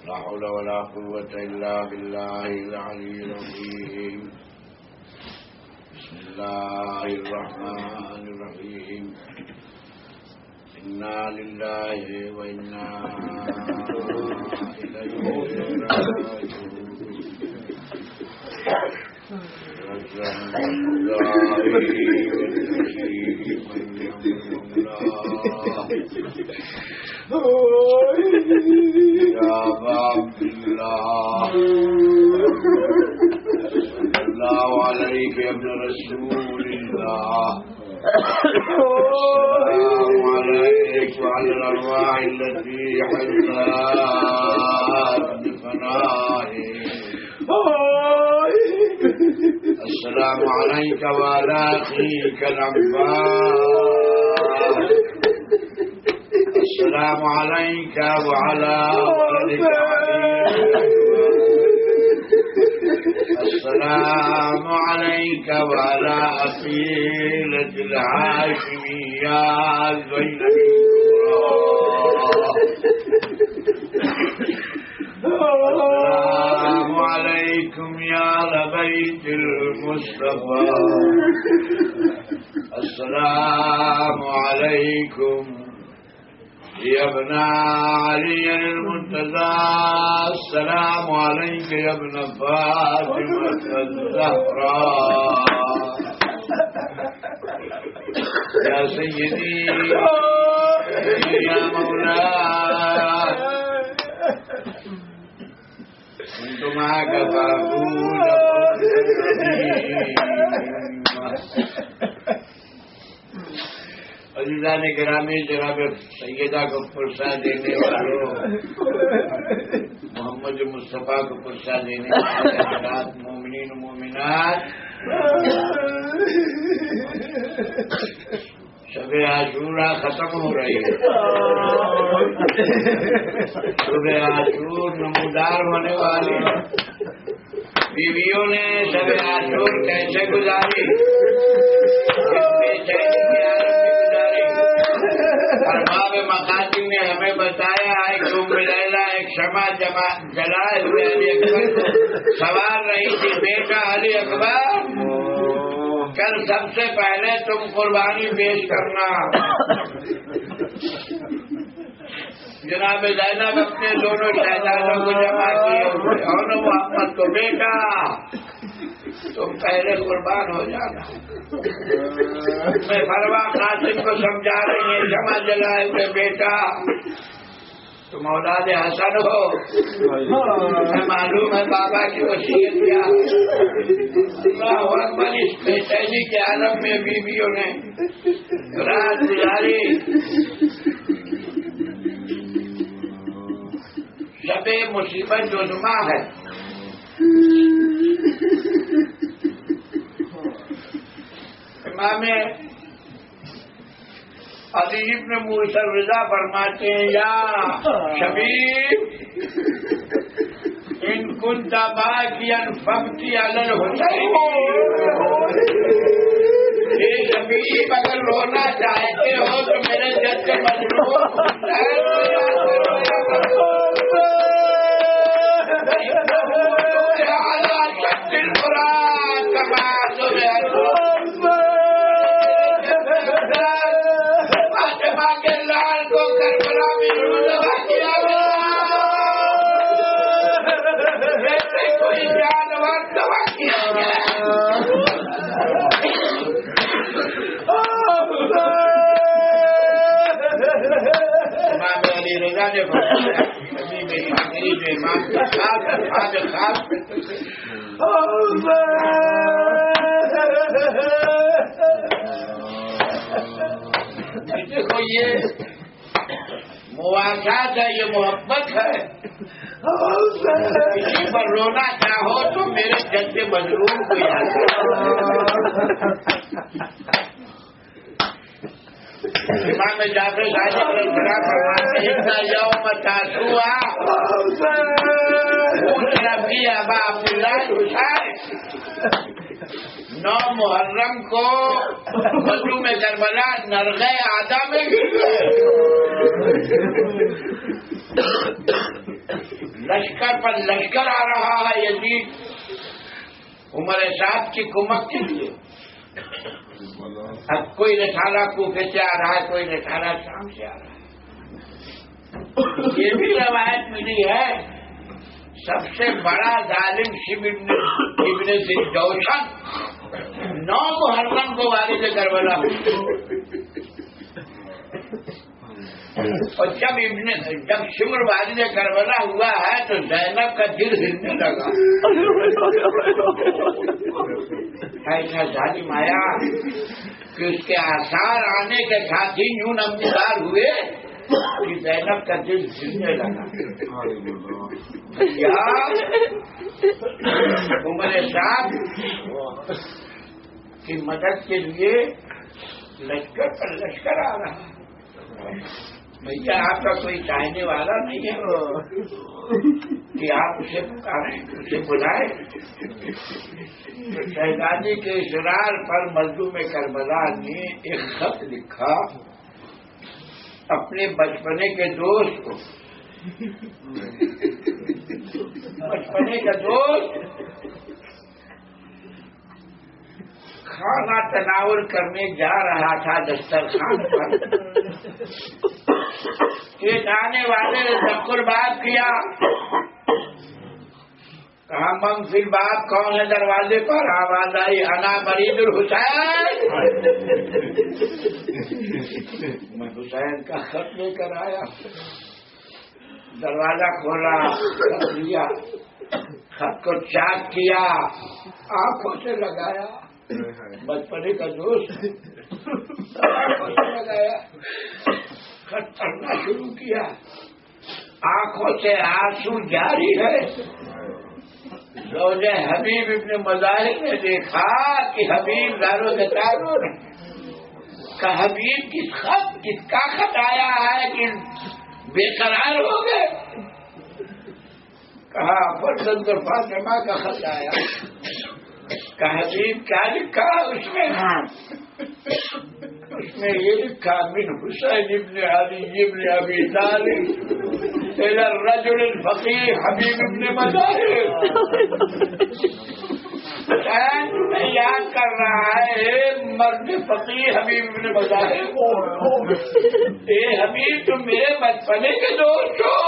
لا حول ولا قوة إلا بالله العلي العظيم. بسم الله الرحمن الرحيم. إنا لله وإنا إليه راجعون. يا عبد الله صلى الله عليك يا ابن رسول الله. السلام عليك وعلى الأرواح التي حلت بفنائك. السلام عليك وعلى أخيك العباس. السلام عليك وعلى ولدك علي. السلام عليك وعلى أصيلة الهاشمية زينب السلام عليكم يا أهل بيت المصطفى. السلام عليكم يا ابن علي المرتضى. السلام عليك يا ابن فاطمة الزهراء. يا سيدي يا مولاي كنت معك فأقول عزیزان گرامی، جناب سیدہ کو پرسہ دینے والوں، محمد مصطفیٰ کو پرسہ دینے والے حضرات، مومنین و مومنات، شب عاشوراء ختم ہو رہی ہے. شب عاشور نمودار ہونے والی بیویوں نے شب عاشور کیسے گزاری، ارباب مقاصد نے ہمیں بتایا. ایک ام لیلہ ایک شمع جلائے ہوئے علی اکبر کو سوار رہی تھی. بیٹا علی اکبر، کل سب سے پہلے تم قربانی پیش کرنا. جناب زینب اپنے دونوں شہزادوں کو جمع کیے اور محمد کو، بیٹا تم پہلے قربان ہو جانا. میں فروا قاسم کو سمجھا رہی ہیں، جمع جلائے ہوئے بیٹا تم اولاد حسن ہو. میں معلوم ہے بابا کی وصیت کیا. اللہ اکبر. اس بے چینی کے عالم میں بیویوں نے رات گزاری. شب مصیبت جو جمعہ ہے، امام علی بن موسی رضا فرماتے ہیں، یا شبیب ان کنت باکیا فابکی علی الحسین. یہ شبیب اگر رونا چاہتے ہو تو میرے جد مظلوم دیکھو یہ مواقعات ہے، یہ محبت ہے. کسی پر رونا چاہو تو میرے جد مظلوم کو یاد کرو. امام جعفر صادق علیہ السلام فرماتے ہیں کہ یوم تاسوعا ربی ابا عبداللہ حسین. 9 محرم کو مظلوم کربلا نرغے آدھا میں گر گئے. لشکر پر لشکر آ رہا ہے یزید عمر سعد کی کمک کے لیے. اب کوئی رسالہ کوفے سے آ رہا ہے, کوئی رسالہ شام سے آ رہا ہے. یہ بھی روایت ملی ہے سب سے بڑا ظالم ابن ذوالجوشن 9 محرم کو والد کربلا. اور جب شمر والد کربلا ہوا ہے تو زینب کا دل ہلنے لگا. ایسا ظالم آیا کہ اس کے آثار آنے کے ساتھ ہی یوں نمودار ہوئے کہ زینب کا دل ہلنے لگا. عمر صاحب کی مدد کے لیے لشکر پر لشکر آ رہا ہے. بھیا آپ کا کوئی چاہنے والا نہیں ہے کہ آپ اسے پکاریں, اسے بلائیں. شہزادی کے اصرار پر مظلوم کربلا نے ایک خط لکھا اپنے بچپنے کے دوست کو. بچپنے کا دوست کھانا تناول کرنے جا رہا تھا دسترخوان پر. ایک آنے والے نے ذکر بات کیا, کہا من فی الباب, کون ہے دروازے پر؟ آواز آئی انا برید الحسین. میں حسین کا خط لے کر آیا. دروازہ کھولا, خط لیا, خط کو چاک کیا, آنکھوں سے لگایا. بچپنے کا دوست آنکھوں سے لگایا, خط پڑھنا شروع کیا. آنکھوں سے آنسو جاری ہے. زوجہ حبیب ابن مظاہر نے دیکھا کہ حبیب دارو دتارو کا حبیب کس کا خط آیا ہے کہ بے قرار ہو گئے. کہا فرزند فاطمہ کا خط آیا. کہ حبیب کیا لکھا اس میں یہ لکھا من حسین ابن علی ابن ابی طالب الى الرجل الفقیر حبیب ابن مظاہر. حسین تمہیں یاد کر رہا ہے مرد فقیر حبیب ابن مظاہر. اے حبیب تم میرے بچپنے کے دوست ہو.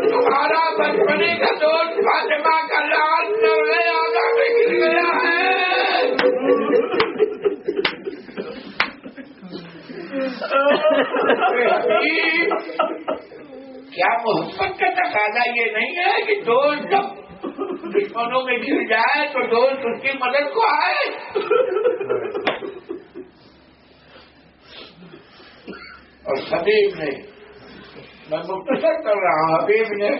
تمہارا بچپنے کا دوست فاطمہ کا لال نرغے آدھا میں گر گیا ہے. کیا محبت کا تقاضا یہ نہیں ہے کہ دوست جب دشمنوں میں گر جائے تو دوست اس کی مدد کو آئے؟ اور حبیب نے, میں مختصر کر رہا ہوں, حبیب نے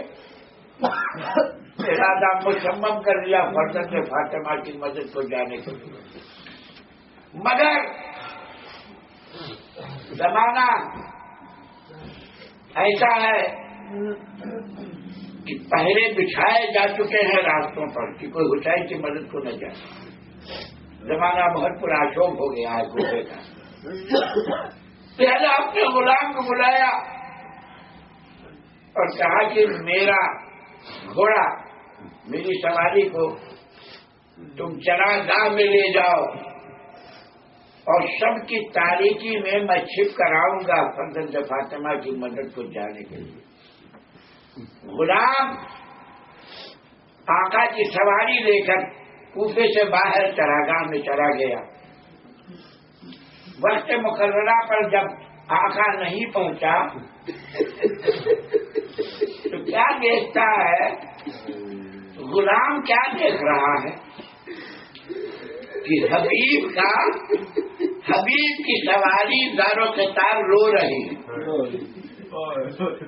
ارادہ مصمم کر لیا فرزند فاطمہ کی مدد کو جانے کے لیے. مگر زمانہ ایسا ہے کہ پہلے بچھائے جا چکے ہیں راستوں پر کہ کوئی حسین کی مدد کو نہ جائے. زمانہ بہت پراشوب ہو گیا ہے گھوڑے کا. پہلے اپنے غلام کو بلایا اور کہا کہ میرا گھوڑا, میری سواری کو تم چراگاہ میں لے جاؤ اور سب کی تاریکی میں میں چھپ کر آؤں گا فرزند فاطمہ کی مدد کو جانے کے لیے. غلام آقا کی سواری لے کر کوفے سے باہر چراگاہ میں چلا گیا. وقت مقررہ پر جب آقا نہیں پہنچا تو کیا دیکھتا ہے, غلام کیا دیکھ رہا ہے کہ حبیب کی سواری زاروں کے تار رو رہی ہے.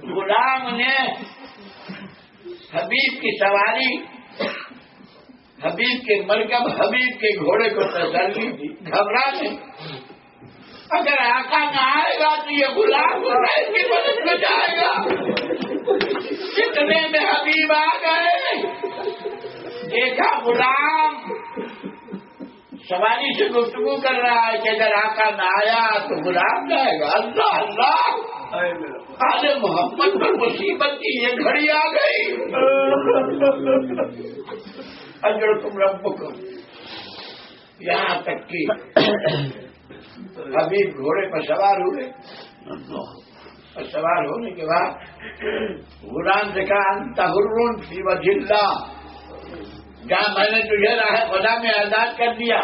غلام نے حبیب کی سواری, حبیب کے مرکب, حبیب کے گھوڑے کو تسلی دی. گھبرا نہیں, اگر آقا نہ آئے گا تو یہ غلام حسین کی مدد میں جائے گا. کتنے میں حبیب آ گئے, دیکھا غلام سواری سے گفتگو کر رہا ہے کہ اگر آقا نہ آیا تو غلام جائے گا. اللہ اللہ آل محمد پر مصیبت کی یہ گھڑی آ گئی. اجرکم ربکم. یہاں تک کہ حبیب گھوڑے پر سوار ہوئے اور سوار ہونے کے بعد غلام سے کہا انت حر فی وجہ اللہ. جہاں میں نے تجھے راہ خدا میں آزاد کر دیا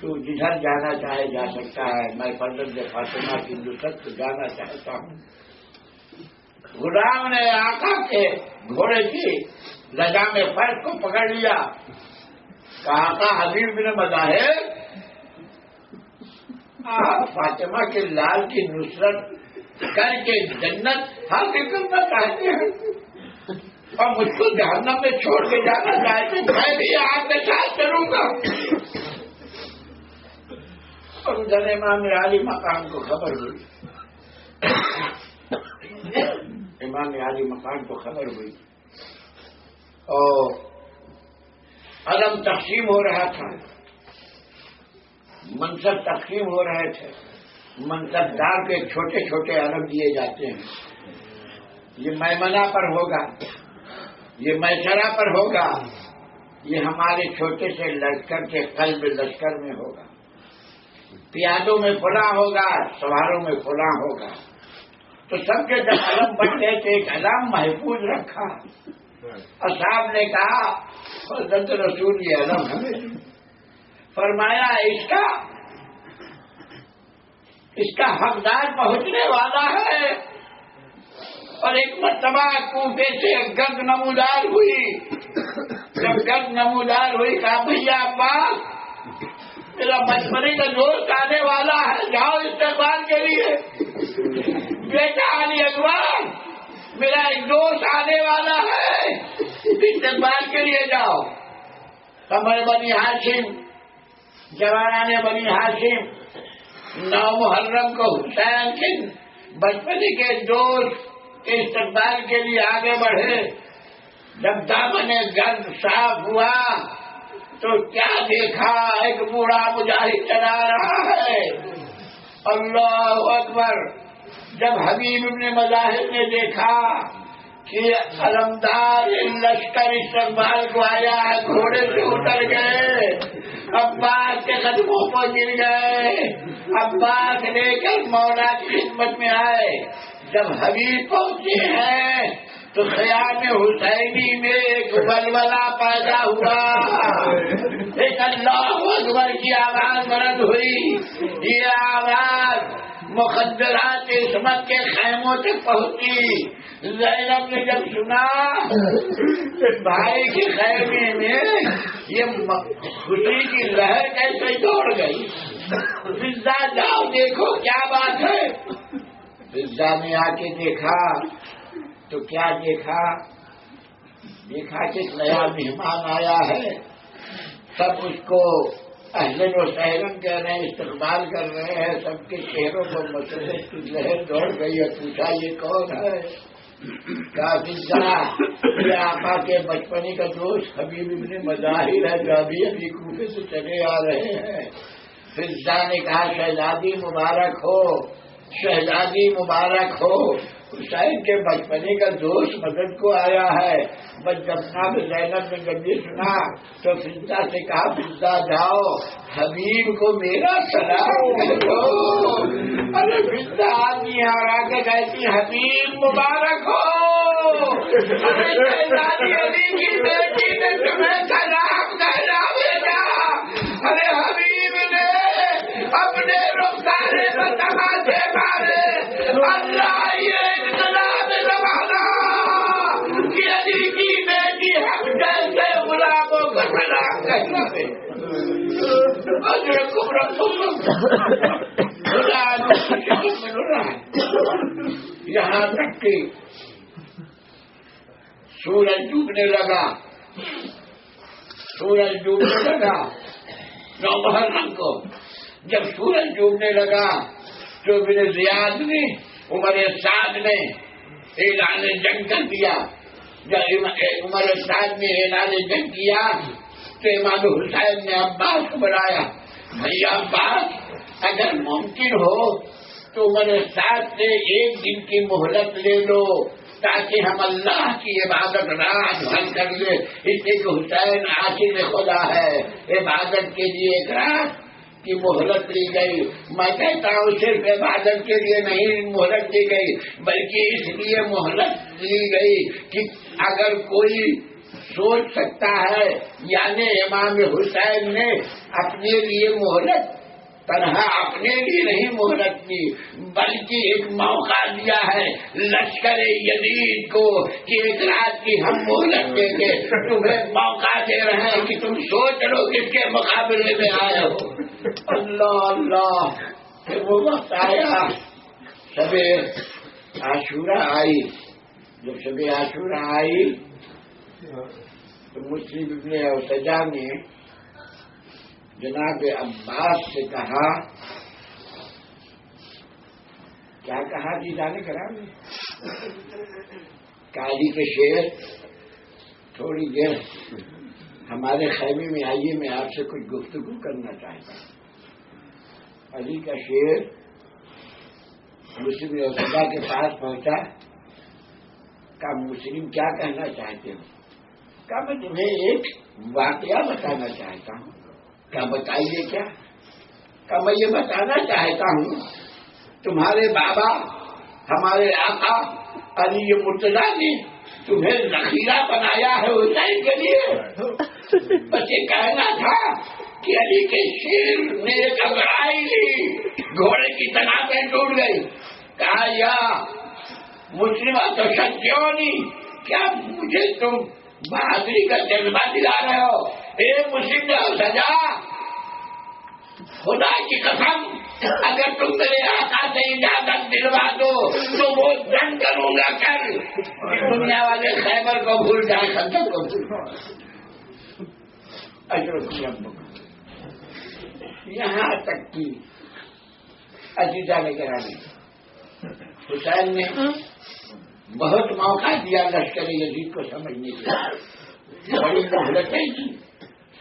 تو جدھر جانا چاہے جا سکتا ہے. میں فرزند فاطمہ کی نصرت کو جانا چاہتا ہوں. غلام نے آقا کے گھوڑے کی لگام فرق کو پکڑ لیا. کہا آقا حبیب بن مظاہر آپ فاطمہ کے لال کی نصرت کر کے جنت حاصل کرنا چاہتے ہیں اور مجھ کو جہنم میں چھوڑ کے جانا چاہتے ہیں. میں بھی آپ کے ساتھ چلوں گا. اور ادھر امام علی مقام کو خبر ہوئی. امام علی مقام کو خبر ہوئی اور علم تقسیم ہو رہا تھا. منصب تقسیم ہو رہے تھے. منصب دار کے چھوٹے چھوٹے علم دیے جاتے ہیں. یہ میمنہ پر ہوگا, یہ میسرہ پر ہوگا, یہ ہمارے چھوٹے سے لشکر کے قلب لشکر میں ہوگا. پیادوں میں فلاں ہوگا, سواروں میں فلاں ہوگا. تو سب کے جب علم بن گئے تو ایک علم محفوظ رکھا. اصحاب نے کہا حضرت رسول یہ علم ہمیں. فرمایا اس کا حقدار پہنچنے والا ہے. اور ایک مرتبہ کوفے سے گرد نمودار ہوئی. جب گرد نمودار ہوئی کہا بھیا عباس میرا بچپنے کا دوست آنے والا ہے, جاؤ استقبال کے لیے. بیٹا علی اکبر میرا ایک دوست آنے والا ہے, استقبال کے لیے جاؤ. ہمارے بنی ہاشم جوانان بنی ہاشم 9 محرم کو حسین کے بچپنے کے دوست کے استقبال کے لیے آگے بڑھے. جب دامن گرد صاف ہوا تو کیا دیکھا, ایک بوڑھا مجاہد چلا رہا ہے. اللہ اکبر. جب حبیب ابن مظاہر نے دیکھا کہ علمدار لشکر استقبال کو آیا ہے, گھوڑے سے اتر گئے, عباس کے قدموں پر گر گئے. عباس لے کر مولا کی خدمت میں آئے. جب حبیب پہنچے ہیں تو خیام حسینی میں ایک بلبلہ پیدا ہوا. ایک اللہ اکبر کی آواز بلند ہوئی. یہ آواز مخدرات عصمت کے خیموں تک پہنچی. زینب نے جب سنا بھائی کے خیمے میں یہ خوشی کی لہر کیسے دوڑ گئی. فضا جاؤ دیکھو کیا بات ہے. فضا نے آ کے دیکھا تو کیا دیکھا کہ نیا مہمان آیا ہے. سب اس کو اہلن و سہلن کہہ رہے ہیں, استقبال کر رہے ہیں. سب کے چہروں پر مسرت کی لہر دوڑ گئی اور پوچھا یہ کون ہے. کہا فضا یہ آقا کے بچپنے کا دوست حبیب ابن مظاہر ہے جو ابھی کوفے سے چلے آ رہے ہیں. فضا نے کہا شہزادی مبارک ہو, شہزادی مبارک ہو. حسین کے بچپنے کا دوست مدد کو آیا ہے. بس جب زینب نے جب یہ سنا تو فضا سے کہا فضا جاؤ حبیب کو میرا سلام کرو. ارے فضا آدمی آ کے کہتی حبیب مبارک ہو. ارے شہزادی علی کی بیٹی نے تمہیں سلام کہنا بھیجا. ارے حبیب نے اپنے رخسارے پر تماشے مارے. اللہ یہ انقلاب زمانہ کہ علی کی بیٹی حق جیسے غلاموں کو سلام کہنا ہے. اجرکم ربکم. یہاں تک کہ سورج ڈوبنے لگا. 9 محرم کو جب سورج ڈوبنے لگا تو ابن زیاد نے عمر سعد نے اعلان جنگ کر دیا. جب عمر سعد نے اعلان جنگ کیا تو امام حسین نے عباس کو بلایا، بھیا عباس اگر ممکن ہو تو میرے ساتھ سے ایک دن کی مہلت لے لو تاکہ ہم اللہ کی عبادت رات بھر کر لیں، اس لیے کہ حسین عاشق خدا ہے، عبادت کے لیے ایک رات کی مہلت لی گئی۔ میں کہتا ہوں صرف عبادت کے لیے نہیں مہلت دی گئی، بلکہ اس لیے مہلت لی گئی کہ اگر کوئی سوچ سکتا ہے، یعنی امام حسین نے اپنے لیے مہلت تنہا اپنے لیے نہیں مہلت دی، بلکہ ایک موقع دیا ہے لشکر یزید کو کہ ایک رات کی ہم مہلت دیں گے، تمہیں موقع دے رہے ہیں کہ تم سوچ لو کس کے مقابلے میں آئے ہو۔ اللہ اللہ، پھر وہ وقت آیا، شب عاشورہ آئی۔ جب شب عاشورہ آئی تو مسلم ابن اوسجا نے جناب عباس سے کہا، کیا کہا جی جانے کرا قاضی کے شیر، تھوڑی دیر ہمارے خیمے میں آئیے، میں آپ سے کچھ گفتگو کرنا چاہتا ہوں۔ علی کا شیر مسلم اوسجا کے پاس پہنچا، کہا مسلم کیا کہنا چاہتے ہو؟ کہا میں تمہیں ایک واقعہ بتانا چاہتا ہوں۔ کیا بتائیے؟ کیا؟ کہا میں یہ بتانا چاہتا ہوں تمہارے بابا ہمارے آقا علی مرتضیٰ نے تمہیں ذخیرہ بنایا ہے حسین کے لیے۔ بس یہ کہنا تھا کہ علی کے شیر نے ایک انگڑائی لی، گھوڑے کی تنابیں ٹوٹ گئی۔ کہا یا مسلمہ تو شجونی، کیا مجھے تم بہادری کا جذبہ دلا رہے ہو؟ اے مسلم سجا، خدا کی قسم اگر تم میرے آقا سے اجازت دلوا دو تو وہ جنگ کروں گا کر، دنیا والے خیبر کو بھول جائیں، خندق کو بھول جائیں۔ یہاں تک کہ عزیزہ نے گرامی حسین نے بہت موقع دیا لشکر یزید کو سمجھنے کے لیے، بڑی مہلتیں کی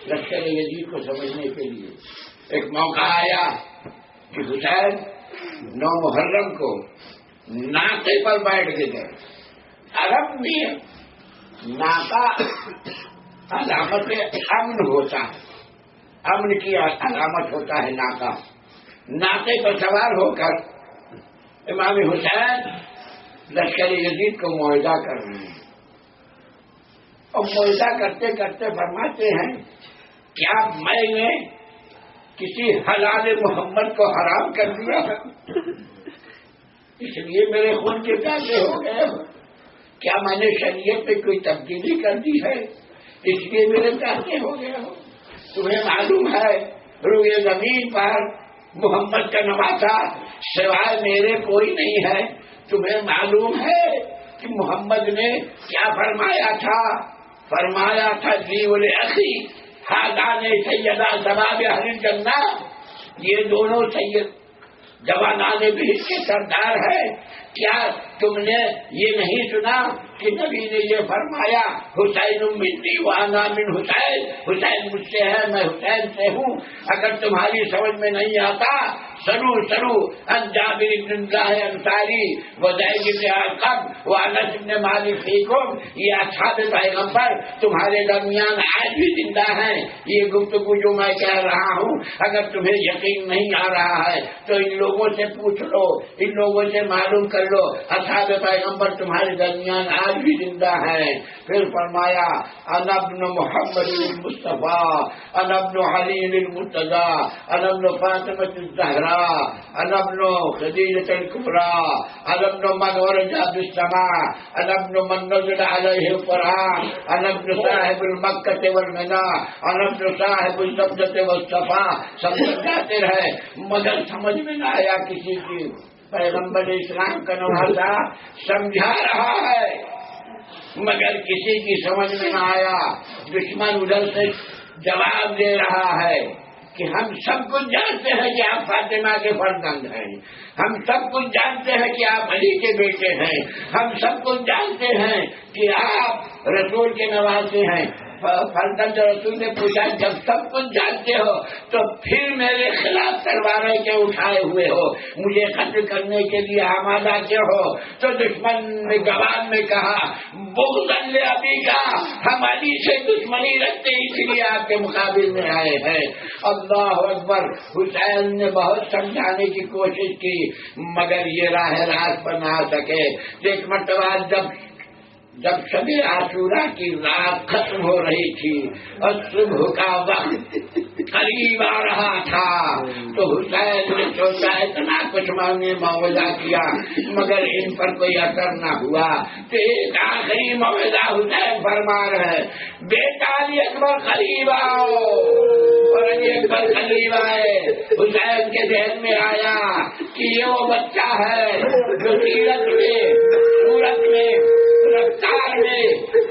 لشکر یزید کو سمجھنے کے لیے۔ ایک موقع آیا کہ حسین 9 محرم کو ناقے پر بیٹھ کے گئے۔ عرب میں ناقہ علامت امن ہوتا ہے، امن کی علامت ہوتا ہے ناقہ۔ ناقے پر سوار ہو کر امام حسین لشکر یزید کو معاہدہ کر رہے ہیں، اور معاہدہ کرتے کرتے فرماتے ہیں کیا میں نے کسی حلال محمد کو حرام کر دیا، اس لیے میرے خون کے پیاسے ہو گئے؟ کیا میں نے شریعت میں کوئی تبدیلی کر دی ہے اس لیے میرے پیاسے ہو گئے ہو؟ تمہیں معلوم ہے روئے زمین پر محمد کا نواسا سوائے میرے کوئی نہیں ہے۔ تمہیں معلوم ہے کہ محمد نے کیا فرمایا تھا؟ فرمایا تھا جی بولے اخی حاضان سیدہ شباب اہل الجنہ، یہ دونوں سید جوانان بہشت کے سردار ہے۔ کیا تم نے یہ نہیں سنا کہ نبی نے یہ فرمایا حسین منی وانا من حسین، حسین مجھ سے ہے میں حسین سے ہوں۔ اگر تمہاری سمجھ میں نہیں آتا سنو ان جابر بن اللہ انصاری وزید بن ارقم وانس بن مالک فیکم، یہ اصحاب پیغمبر تمہارے درمیان آج بھی زندہ ہیں۔ یہ گفتگو جو میں کہہ رہا ہوں اگر تمہیں یقین نہیں آ رہا ہے تو ان لوگوں سے پوچھ لو، ان لوگوں سے معلوم کر لو، اصحاب پیغمبر تمہارے درمیان آج بھی زندہ ہیں۔ پھر فرمایا انا ابن محمد المصطفیٰ، انا ابن علی المرتضیٰ، انا ابن فاطمہ الزہرا، انا ابن خدیجہ الکبریٰ، انا ابن من ورجا بالسماء، انا ابن من نزل علیہ القرآن، انا ابن صاحب المکہ والمنا، انا ابن صاحب الزبدۃ والصفا۔ سب جاتے رہے مگر سمجھ میں نہ آیا کسی کی۔ پیغمبر اسلام کا نواسا سمجھا رہا ہے مگر کسی کی سمجھ میں نہ آیا۔ دشمن ادھر سے جواب دے رہا ہے کہ ہم سب کچھ جانتے ہیں کہ آپ فاطمہ کے فرزند ہیں، ہم سب کچھ جانتے ہیں کہ آپ علی کے بیٹے ہیں، ہم سب کچھ جانتے ہیں کہ آپ رسول کے نواسے ہیں، فرزند رسول نے پوچھا جب سب کچھ جانتے ہو تو پھر میرے خلاف تلواریں کے اٹھائے ہوئے ہو, مجھے قتل کرنے کے لیے آمادہ کیا ہو؟ تو دشمن نے جواب میں کہا بغضاً لأبی کا, ہم علی سے دشمنی رکھتے اس لیے آپ کے مقابل میں آئے ہیں. اللہ اکبر. حسین نے بہت سمجھانے کی کوشش کی مگر یہ راہ راست پر نہ آ سکے. ایک مرتبہ جب شب عاشورہ کی رات ختم ہو رہی تھی اور صبح کا وقت قریب آ رہا تھا تو حسین نے سوچا اتنا کچھ مانگنے موعظہ کیا مگر ان پر کوئی اثر نہ ہوا. تو ایک آخری موعظہ حسین فرما رہے بیٹا علی اکبر قریب آؤ. اور علی اکبر قریب آئے. حسین کے ذہن میں آیا کہ یہ وہ بچہ ہے جو سیرت میں, صورت میں, رفتار میں,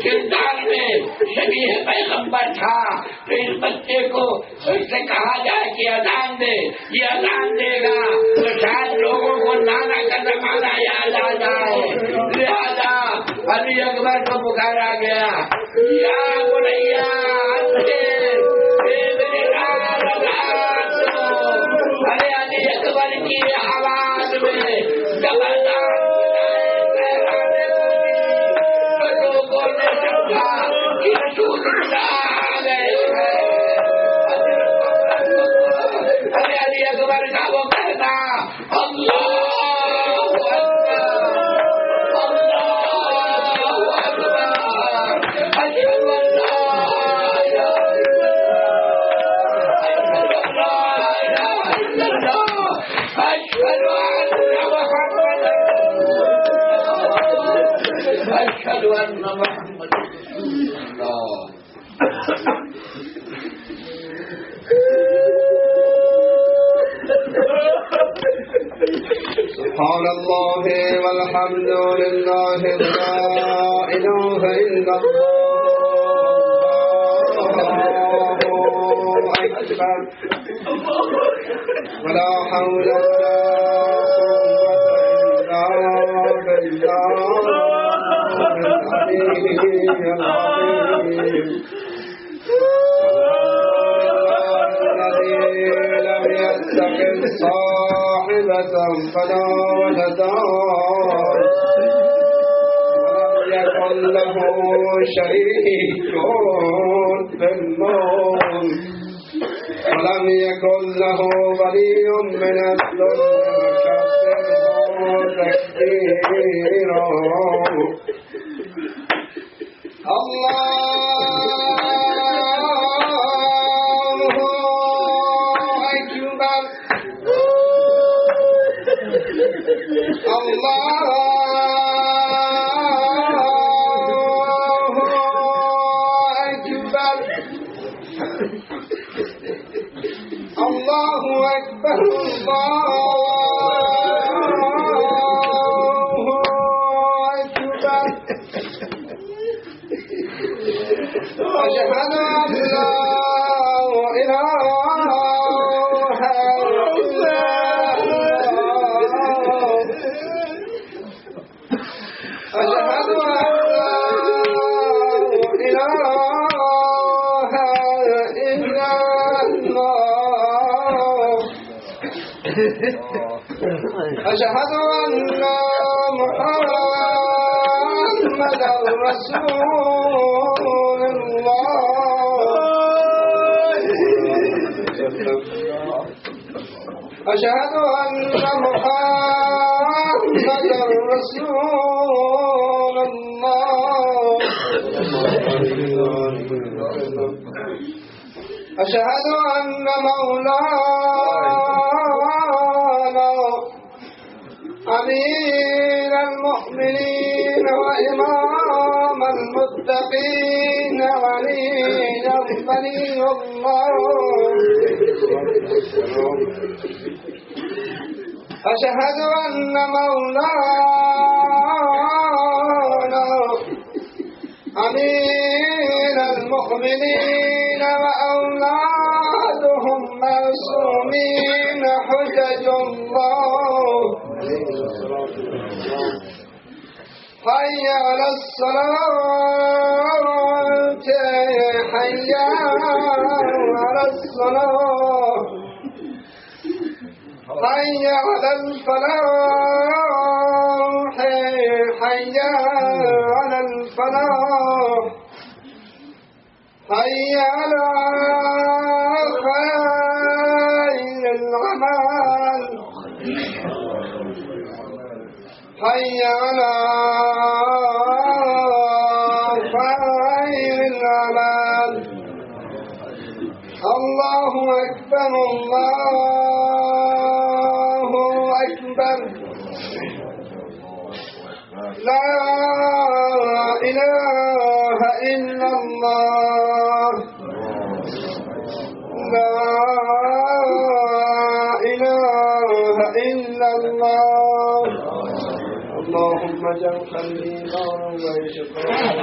کردار میں شبیہ پیغمبر تھا. تو اس بچے کو اس سے کہا جائے کہ اذان دے, یہ اذان دے گا تو شاید لوگوں کو نانا کا زمانہ یاد آ جائے. لہذا علی اکبر کو پکارا گیا یا بنیا ارے علی اکبر کی آواز میں زبردست علی اکبر کا وہ کہنا اللہ اشهد ان محمد رسول اللہ. سبحان الله والحمد لله لا إله إلا الله أكبر ولا حول ولا قوة إلا بالله العظيم. الذي لم يتخذ صاحبة فلا ولدا ولم يكن له شريك في الملك ولم يكن له ولي من الذل وكبره تكبيرا. الله أكبر أشهد أن لا إله إلا الله أشهد أن لا إله إلا الله أشهد أن محمدا رسول الله أشهد أن محمدا رسول الله أشهد أن مولانا أمير المؤمنين وإمام المتقين ولي الله أشهد أن مولانا أمير المؤمنين وأولادهم معصومين حجج الله حي على الصلاة حي على الصلاة حي على الفلاح حي على الفلاح حي على خير العمل حي على خير العمل الله أكبر الله أكبر لا إله إلا الله لا إله إلا الله اللهم اجعل قلبي نارا وشفاء